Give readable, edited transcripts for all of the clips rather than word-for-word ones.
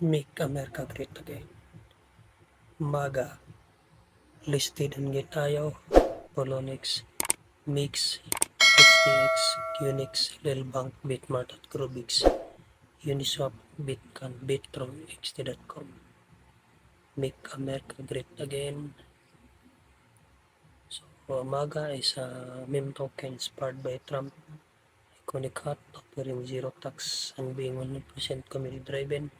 Make America Great Again. MAGA, listed in Getayo, Polonix, Mix, HTX, Qnix, Lilbank, Bitmart at Grubix, Uniswap, Bitcoin, Bittron, XT.com. Make America Great Again. So, MAGA is a meme token inspired by Trump iconic hat offering zero tax and being 100% community driven.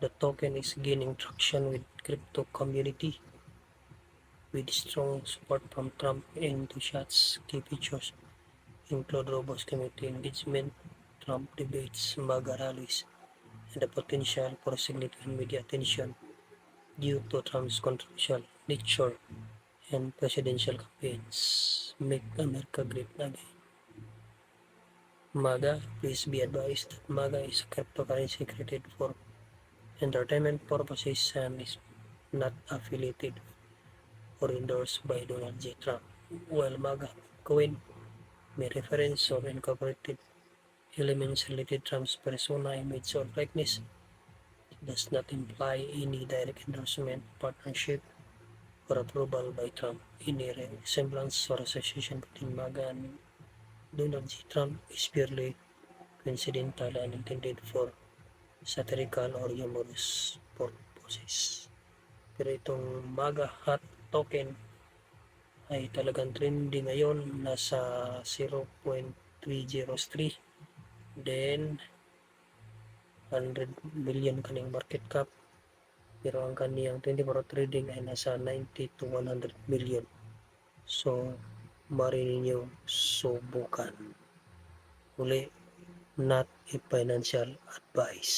The token is gaining traction with crypto community with strong support from Trump enthusiasts. Key features include robust community engagement, Trump debates, MAGA rallies, and the potential for significant media attention due to Trump's controversial nature and presidential campaigns. Make America Great Again. MAGA, please be advised that MAGA is a cryptocurrency created for entertainment purposes and is not affiliated or endorsed by Donald J. Trump. While MAGA coin may reference or incorporated elements related to Trump's persona, image, or likeness, it does not imply any direct endorsement, partnership, or approval by Trump. Any resemblance or association between MAGA and Donald J. Trump is purely coincidental and intended for satirical or humorous purposes. Pero itong MAGA hot token ay talagang trending ngayon, nasa 0.303, then 100 million kaning market cap, pero ang kaniyang 24 trading ay nasa 90 to 100 million. So mari ninyo subukan. Uli, not a financial advice.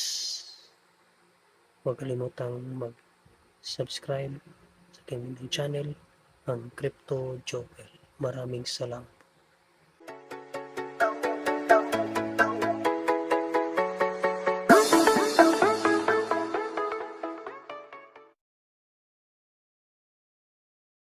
Huwag kalimutang mag-subscribe sa aking channel, ang Crypto Joker. Maraming salamat.